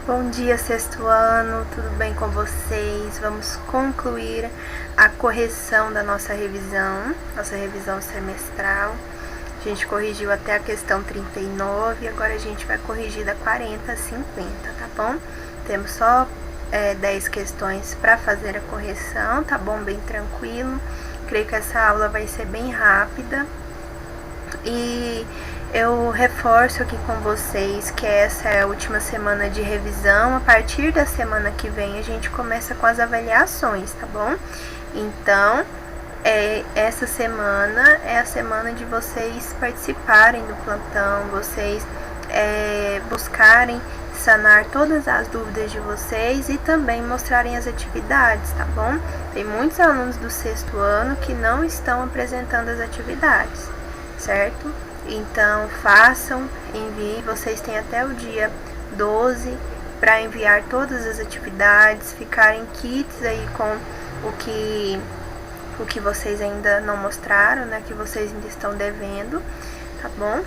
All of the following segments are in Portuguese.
Bom dia, sexto ano, tudo bem com vocês? Vamos concluir a correção da nossa revisão semestral. A gente corrigiu até a questão 39, agora a gente vai corrigir da 40 a 50, tá bom? Temos só 10 questões para fazer a correção, tá bom? Bem tranquilo. Creio que essa aula vai ser bem rápida. E eu reforço aqui com vocês que essa é a última semana de revisão. A partir da semana que vem a gente começa com as avaliações, tá bom? Então, essa semana é a semana de vocês participarem do plantão, vocês buscarem sanar todas as dúvidas de vocês e também mostrarem as atividades, tá bom? Tem muitos alunos do sexto ano que não estão apresentando as atividades, certo? Então façam, enviem, vocês têm até o dia 12 para enviar todas as atividades, ficarem kits aí com o que vocês ainda não mostraram, né, que vocês ainda estão devendo, tá bom?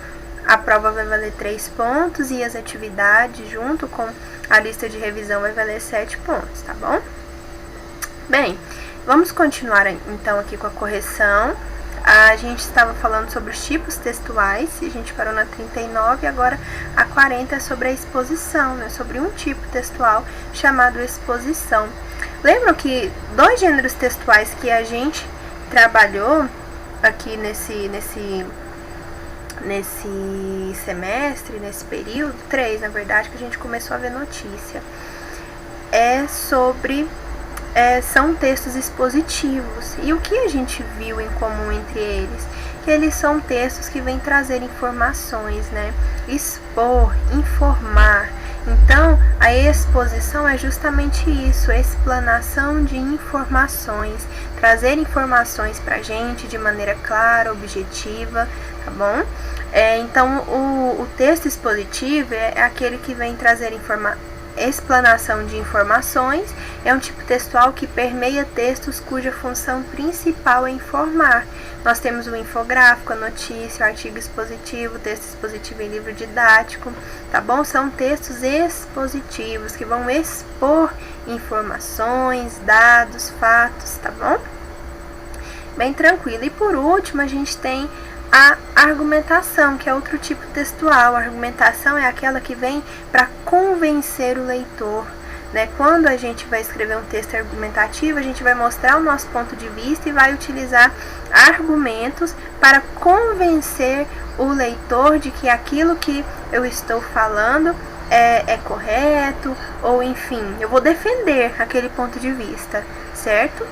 A prova vai valer 3 pontos e as atividades junto com a lista de revisão vai valer 7 pontos, tá bom? Bem, vamos continuar então aqui com a correção. A gente estava falando sobre os tipos textuais, a gente parou na 39 e agora a 40 é sobre a exposição, né? Sobre um tipo textual chamado exposição. Lembram que 2 gêneros textuais que a gente trabalhou aqui nesse semestre, nesse período, 3 na verdade, que a gente começou a ver notícia, são textos expositivos. E o que a gente viu em comum entre eles? Que eles são textos que vêm trazer informações, né? Expor, informar. Então, a exposição é justamente isso, explanação de informações, trazer informações pra gente de maneira clara, objetiva, tá bom? Então, o texto expositivo é aquele que vem trazer explanação de informações, é um tipo textual que permeia textos cuja função principal é informar. Nós temos o infográfico, a notícia, o artigo expositivo, o texto expositivo em livro didático, tá bom? São textos expositivos que vão expor informações, dados, fatos, tá bom? Bem tranquilo. E por último, a gente tem a argumentação, que é outro tipo textual. A argumentação é aquela que vem para convencer o leitor, né? Quando a gente vai escrever um texto argumentativo, a gente vai mostrar o nosso ponto de vista e vai utilizar argumentos para convencer o leitor de que aquilo que eu estou falando é correto, ou enfim, eu vou defender aquele ponto de vista, certo?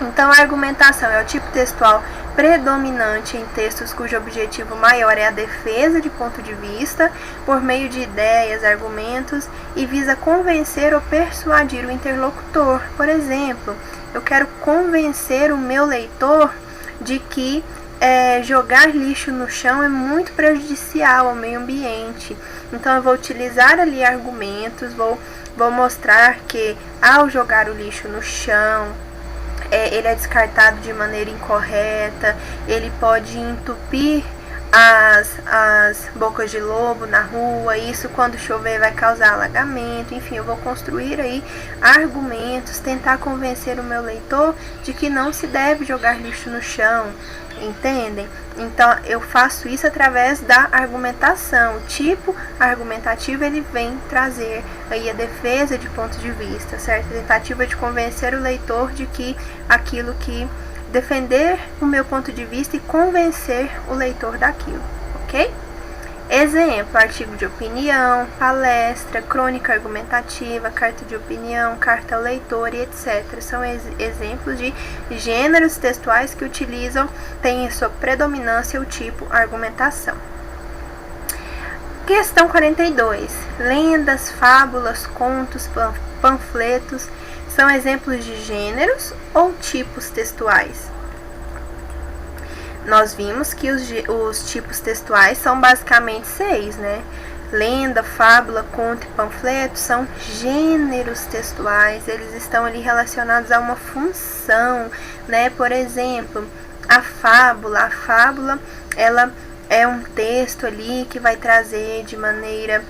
Então, a argumentação é o tipo textual predominante em textos cujo objetivo maior é a defesa de ponto de vista por meio de ideias, argumentos e visa convencer ou persuadir o interlocutor. Por exemplo, eu quero convencer o meu leitor de que jogar lixo no chão é muito prejudicial ao meio ambiente. Então, eu vou utilizar ali argumentos, vou mostrar que ao jogar o lixo no chão, ele é descartado de maneira incorreta, ele pode entupir as bocas de lobo na rua, isso quando chover vai causar alagamento, enfim, eu vou construir aí argumentos, tentar convencer o meu leitor de que não se deve jogar lixo no chão, entendem? Então, eu faço isso através da argumentação. O tipo argumentativo, ele vem trazer aí a defesa de ponto de vista, certo? A tentativa de convencer o leitor de que aquilo que defender o meu ponto de vista e convencer o leitor daquilo, ok? Exemplo, artigo de opinião, palestra, crônica argumentativa, carta de opinião, carta ao leitor e etc. São exemplos de gêneros textuais que têm em sua predominância o tipo argumentação. Questão 42. Lendas, fábulas, contos, panfletos são exemplos de gêneros ou tipos textuais? Nós vimos que os tipos textuais são basicamente 6, né? Lenda, fábula, conto e panfleto são gêneros textuais, eles estão ali relacionados a uma função, né? Por exemplo, a fábula, ela é um texto ali que vai trazer de maneira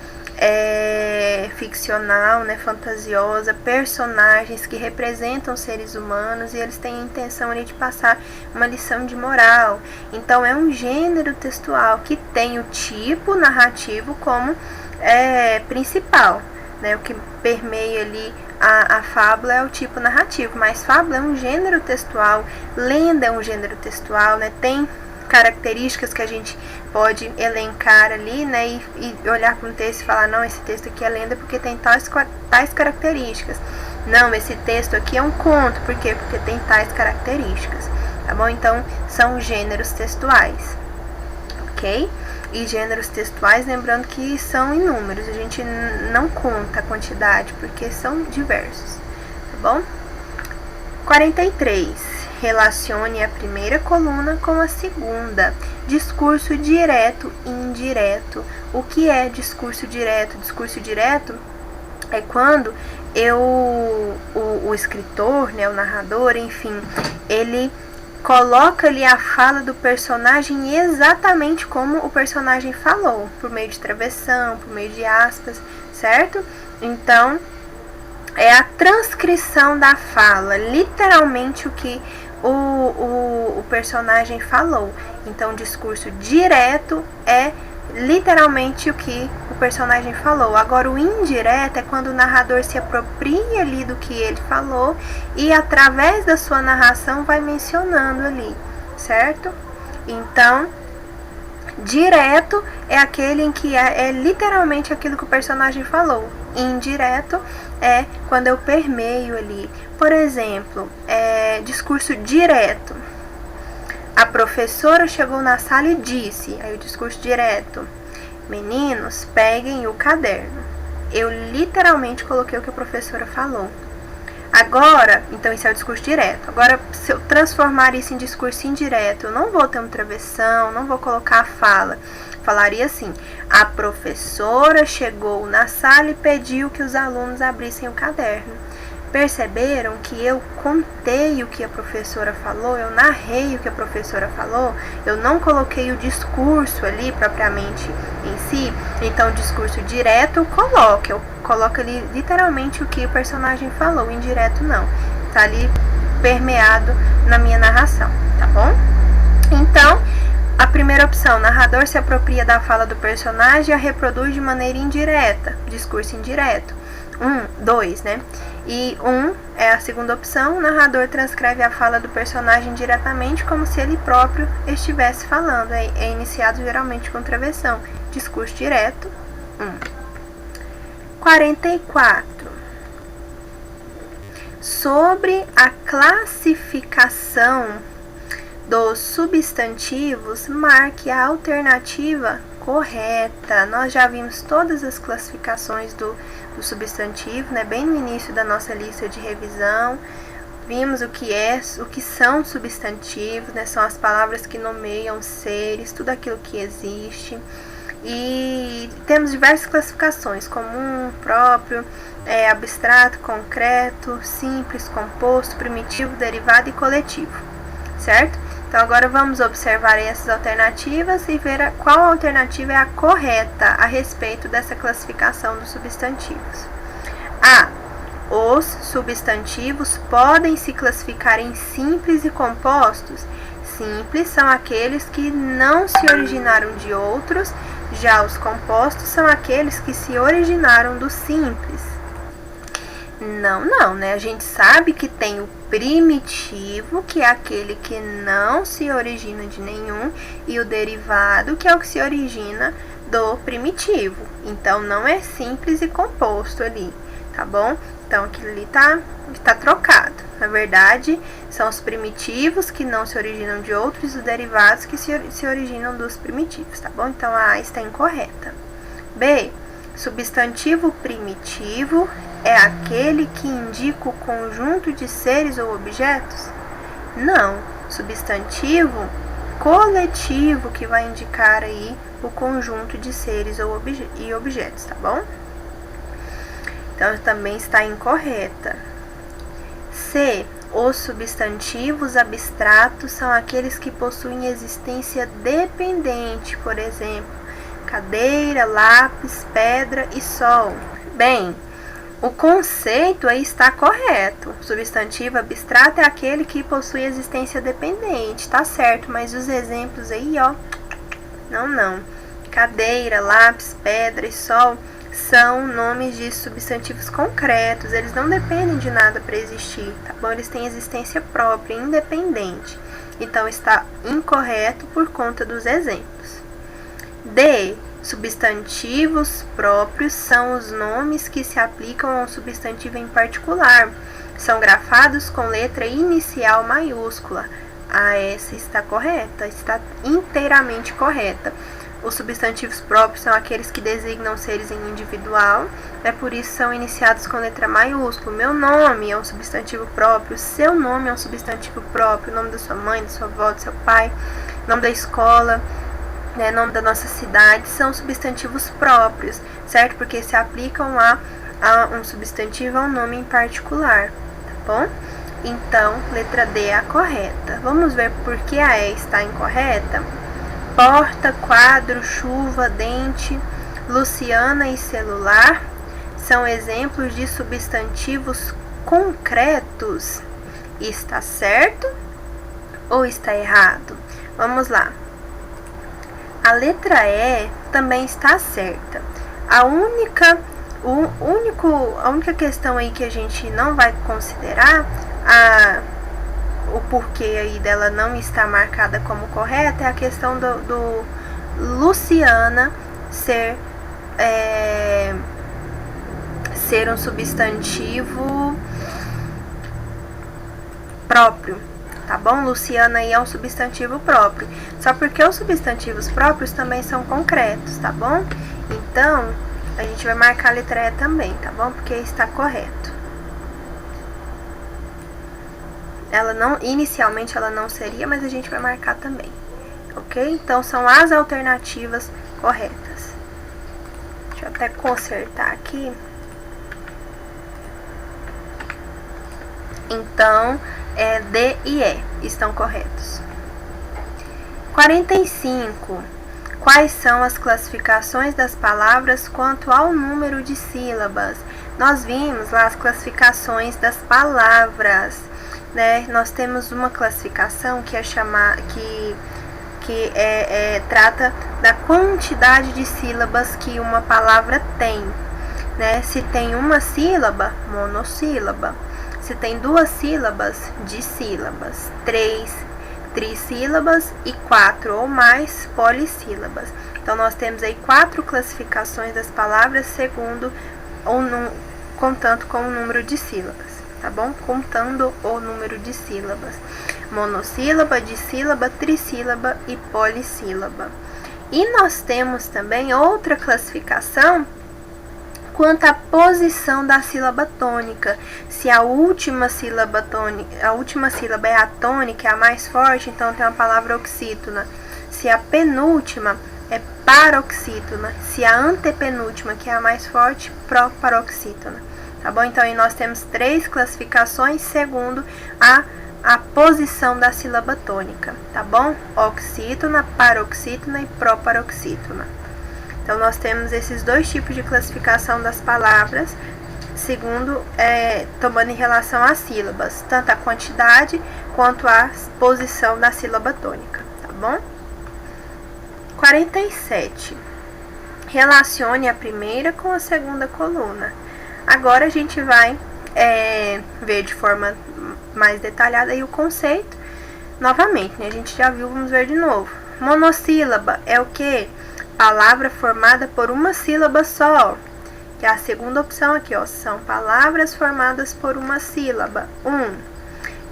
ficcional, né, fantasiosa, personagens que representam seres humanos e eles têm a intenção ali de passar uma lição de moral. Então é um gênero textual que tem o tipo narrativo como principal, né, o que permeia ali a fábula é o tipo narrativo, mas fábula é um gênero textual, lenda é um gênero textual, né, tem características que a gente pode elencar ali, né, e olhar para um texto e falar, não, esse texto aqui é lenda porque tem tais características. Não, esse texto aqui é um conto, por quê? Porque tem tais características, tá bom? Então, são gêneros textuais, ok? E gêneros textuais, lembrando que são inúmeros, a gente não conta a quantidade, porque são diversos, tá bom? 43. Relacione a primeira coluna com a segunda. Discurso direto e indireto. O que é discurso direto? Discurso direto é quando o escritor, né, o narrador, enfim, ele coloca ali a fala do personagem exatamente como o personagem falou, por meio de travessão, por meio de aspas, certo? Então, é a transcrição da fala, literalmente o que o personagem falou. Então, discurso direto é literalmente o que o personagem falou. Agora, o indireto é quando o narrador se apropria ali do que ele falou e através da sua narração vai mencionando ali, certo? Então, direto é aquele em que é literalmente aquilo que o personagem falou. Indireto é quando eu permeio ali. Por exemplo, discurso direto. A professora chegou na sala e disse, aí o discurso direto, meninos, peguem o caderno. Eu literalmente coloquei o que a professora falou. Agora, então isso é o discurso direto. Agora, se eu transformar isso em discurso indireto, eu não vou ter um travessão, não vou colocar a fala. Falaria assim, a professora chegou na sala e pediu que os alunos abrissem o caderno. Perceberam que eu contei o que a professora falou, eu narrei o que a professora falou, eu não coloquei o discurso ali propriamente em si. Então, o discurso direto eu coloco ali literalmente o que o personagem falou, indireto não, tá ali permeado na minha narração, tá bom? Então, a primeira opção, narrador se apropria da fala do personagem e a reproduz de maneira indireta, discurso indireto. 2, né? E 1 é a segunda opção, o narrador transcreve a fala do personagem diretamente como se ele próprio estivesse falando. É iniciado geralmente com travessão. Discurso direto, 44. Sobre a classificação dos substantivos, marque a alternativa correta. Nós já vimos todas as classificações do substantivo, né, bem no início da nossa lista de revisão. Vimos o que são substantivos, né, são as palavras que nomeiam seres, tudo aquilo que existe. E temos diversas classificações, comum, próprio, abstrato, concreto, simples, composto, primitivo, derivado e coletivo, certo? Então, agora vamos observar essas alternativas e ver qual alternativa é a correta a respeito dessa classificação dos substantivos. A. Os substantivos podem se classificar em simples e compostos. Simples são aqueles que não se originaram de outros, já os compostos são aqueles que se originaram do simples. Não, né? A gente sabe que tem o primitivo, que é aquele que não se origina de nenhum, e o derivado, que é o que se origina do primitivo. Então, não é simples e composto ali, tá bom? Então, aquilo ali tá trocado. Na verdade, são os primitivos que não se originam de outros e os derivados que se originam dos primitivos, tá bom? Então, a A está incorreta. B. Substantivo primitivo é aquele que indica o conjunto de seres ou objetos? Não. Substantivo coletivo que vai indicar aí o conjunto de seres e objetos, tá bom? Então, também está incorreta. C. Os substantivos abstratos são aqueles que possuem existência dependente, por exemplo, Cadeira, lápis, pedra e sol. Bem, o conceito aí está correto. O substantivo abstrato é aquele que possui existência dependente, tá certo, mas os exemplos aí, ó, não. Cadeira, lápis, pedra e sol são nomes de substantivos concretos, eles não dependem de nada para existir, tá bom? Eles têm existência própria, independente. Então está incorreto por conta dos exemplos. D. Substantivos próprios são os nomes que se aplicam a um substantivo em particular. São grafados com letra inicial maiúscula. Essa está correta, está inteiramente correta. Os substantivos próprios são aqueles que designam seres em individual, por isso são iniciados com letra maiúscula. Meu nome é um substantivo próprio, seu nome é um substantivo próprio, o nome da sua mãe, da sua avó, do seu pai, nome da escola, nome da nossa cidade, são substantivos próprios, certo? Porque se aplicam a um substantivo, a um nome em particular, tá bom? Então, letra D é a correta. Vamos ver por que a E está incorreta? Porta, quadro, chuva, dente, Luciana e celular são exemplos de substantivos concretos. Está certo ou está errado? Vamos lá. A letra E também está certa. A única questão aí que a gente não vai considerar, o porquê aí dela não estar marcada como correta, é a questão do Luciana ser um substantivo próprio, tá bom? Luciana aí é um substantivo próprio, só porque os substantivos próprios também são concretos, tá bom? Então, a gente vai marcar a letra E também, tá bom? Porque está correto. Inicialmente ela não seria, mas a gente vai marcar também, ok? Então, são as alternativas corretas. Deixa eu até consertar aqui. Então, D e E estão corretos. 45. Quais são as classificações das palavras quanto ao número de sílabas? Nós vimos lá as classificações das palavras, né? Nós temos uma classificação que trata da quantidade de sílabas que uma palavra tem, né? Se tem uma sílaba, monossílaba. Se tem duas sílabas, dissílabas. 3 trissílabas e 4 ou mais polissílabas. Então, nós temos aí 4 classificações das palavras segundo contando com o número de sílabas, tá bom? Contando o número de sílabas. Monossílaba, dissílaba, trissílaba e polissílaba. E nós temos também outra classificação quanto à posição da sílaba tônica. Se a última sílaba é a tônica, é a mais forte, então tem uma palavra oxítona. Se a penúltima é paroxítona, se a antepenúltima, que é a mais forte, proparoxítona. Tá bom? Então aí nós temos 3 classificações segundo a posição da sílaba tônica, tá bom? Oxítona, paroxítona e proparoxítona. Então, nós temos esses 2 tipos de classificação das palavras, segundo, tomando em relação às sílabas, tanto a quantidade quanto a posição da sílaba tônica, tá bom? 47. Relacione a primeira com a segunda coluna. Agora, a gente vai ver de forma mais detalhada aí o conceito. Novamente, né? A gente já viu, vamos ver de novo. Monossílaba é o quê? Palavra formada por uma sílaba só, que é a segunda opção aqui, ó, são palavras formadas por uma sílaba. 1.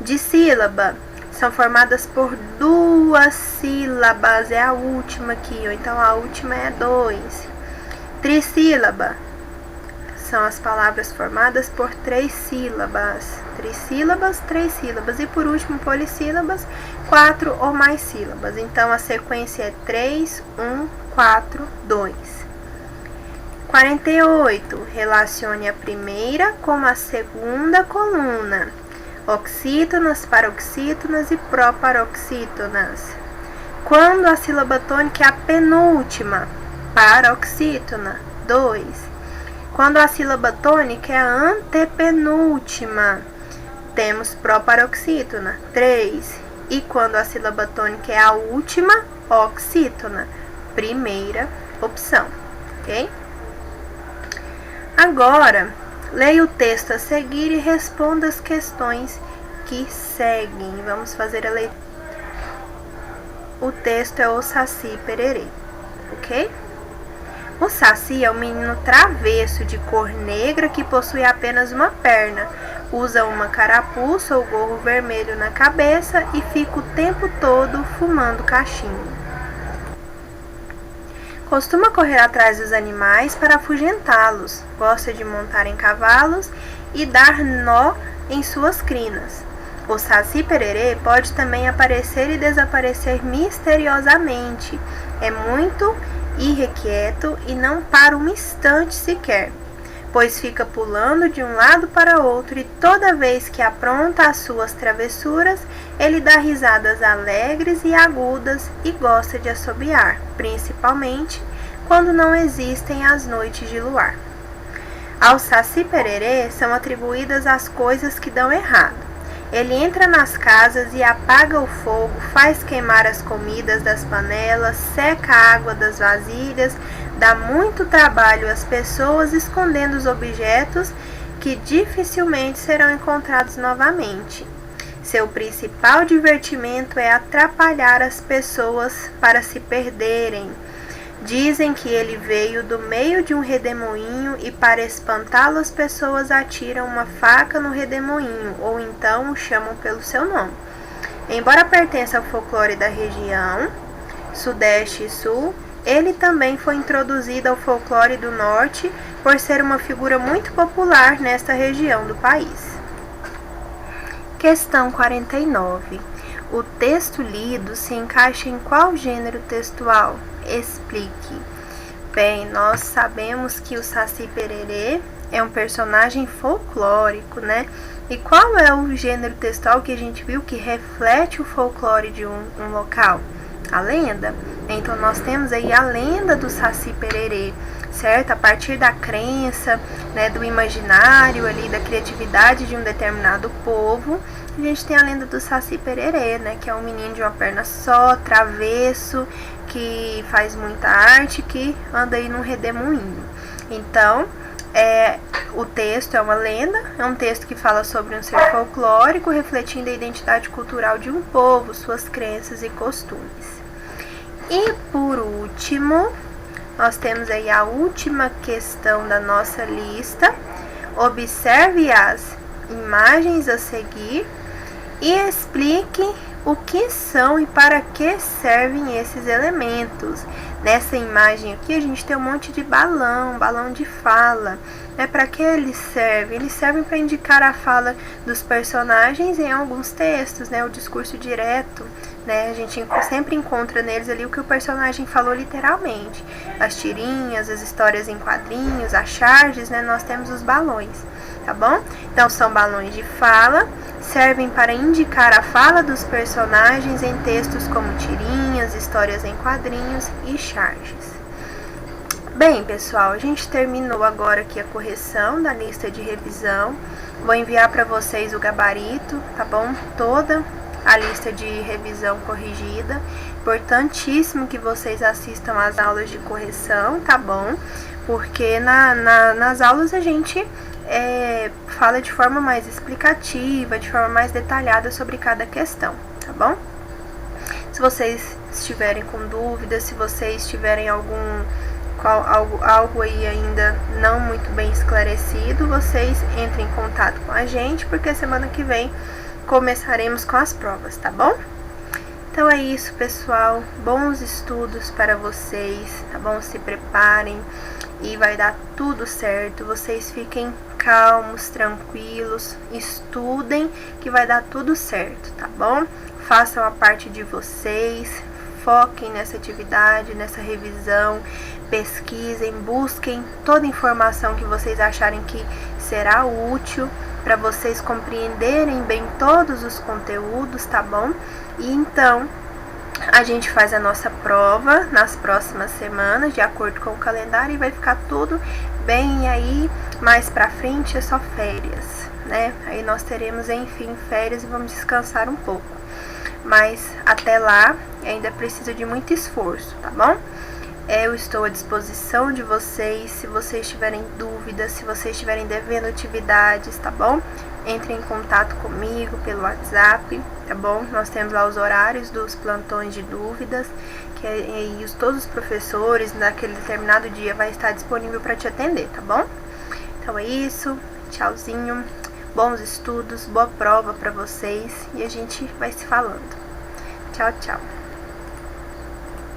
Dissílaba são formadas por 2 sílabas, é a última aqui, ó, então a última é 2. Trissílaba são as palavras formadas por 3 sílabas, trissílabas, 3 sílabas, e por último, polissílabas, 4 ou mais sílabas. Então, a sequência é 3, 1, 4, 2. 48. Relacione a primeira com a segunda coluna. Oxítonas, paroxítonas e proparoxítonas. Quando a sílaba tônica é a penúltima, paroxítona. 2. Quando a sílaba tônica é a antepenúltima, temos proparoxítona. 3. E quando a sílaba tônica é a última, oxítona. Primeira opção, ok? Agora, leia o texto a seguir e responda as questões que seguem. Vamos fazer a leitura. O texto é o Saci Pererê, ok? O Saci é um menino travesso de cor negra que possui apenas uma perna, usa uma carapuça ou gorro vermelho na cabeça e fica o tempo todo fumando cachimbo. Costuma correr atrás dos animais para afugentá-los, gosta de montar em cavalos e dar nó em suas crinas. O Saci Pererê pode também aparecer e desaparecer misteriosamente, é muito irrequieto e não para um instante sequer, pois fica pulando de um lado para outro e toda vez que apronta as suas travessuras, ele dá risadas alegres e agudas e gosta de assobiar, principalmente quando não existem as noites de luar. Ao Saci Pererê são atribuídas as coisas que dão errado. Ele entra nas casas e apaga o fogo, faz queimar as comidas das panelas, seca a água das vasilhas, dá muito trabalho às pessoas escondendo os objetos que dificilmente serão encontrados novamente. Seu principal divertimento é atrapalhar as pessoas para se perderem. Dizem que ele veio do meio de um redemoinho e para espantá-lo as pessoas atiram uma faca no redemoinho ou então o chamam pelo seu nome. Embora pertença ao folclore da região Sudeste e Sul, ele também foi introduzido ao folclore do Norte por ser uma figura muito popular nesta região do país. Questão 49. O texto lido se encaixa em qual gênero textual? Explique. Bem, nós sabemos que o Saci Pererê é um personagem folclórico, né? E qual é o gênero textual que a gente viu que reflete o folclore de um local? A lenda. Então, nós temos aí a lenda do Saci Pererê, certo? A partir da crença, né, do imaginário ali, da criatividade de um determinado povo, a gente tem a lenda do Saci Pererê, né, que é um menino de uma perna só, travesso, que faz muita arte, que anda aí num redemoinho. Então, o texto é uma lenda, é um texto que fala sobre um ser folclórico, refletindo a identidade cultural de um povo, suas crenças e costumes. E por último, nós temos aí a última questão da nossa lista. Observe as imagens a seguir e explique o que são e para que servem esses elementos. Nessa imagem aqui a gente tem um monte de balão de fala. Para que eles servem? Eles servem para indicar a fala dos personagens em alguns textos, né? O discurso direto, né? A gente sempre encontra neles ali o que o personagem falou literalmente. As tirinhas, as histórias em quadrinhos, as charges, né? Nós temos os balões, tá bom? Então são balões de fala, servem para indicar a fala dos personagens em textos como tirinhas, histórias em quadrinhos e charges. Bem, pessoal, a gente terminou agora aqui a correção da lista de revisão. Vou enviar para vocês o gabarito, tá bom? Toda a lista de revisão corrigida. Importantíssimo que vocês assistam às aulas de correção, tá bom? Porque nas aulas a gente fala de forma mais explicativa, de forma mais detalhada sobre cada questão, tá bom? Se vocês estiverem com dúvidas, se vocês tiverem algo aí ainda não muito bem esclarecido, vocês entrem em contato com a gente, porque semana que vem começaremos com as provas, tá bom? Então é isso, pessoal. Bons estudos para vocês, tá bom? Se preparem e vai dar tudo certo. Vocês fiquem calmos, tranquilos, estudem que vai dar tudo certo, tá bom? Façam a parte de vocês, foquem nessa atividade, nessa revisão, pesquisem, busquem toda informação que vocês acharem que será útil para vocês compreenderem bem todos os conteúdos, tá bom? E então, A gente faz a nossa prova nas próximas semanas, de acordo com o calendário, e vai ficar tudo bem. E aí, mais pra frente, é só férias, né? Aí nós teremos, enfim, férias e vamos descansar um pouco. Mas até lá, ainda precisa de muito esforço, tá bom? Eu estou à disposição de vocês, se vocês tiverem dúvidas, se vocês estiverem devendo atividades, tá bom? Entre em contato comigo pelo WhatsApp, tá bom? Nós temos lá os horários dos plantões de dúvidas, que todos os professores naquele determinado dia vai estar disponível para te atender, tá bom? Então é isso, tchauzinho, bons estudos, boa prova para vocês e a gente vai se falando. Tchau, tchau.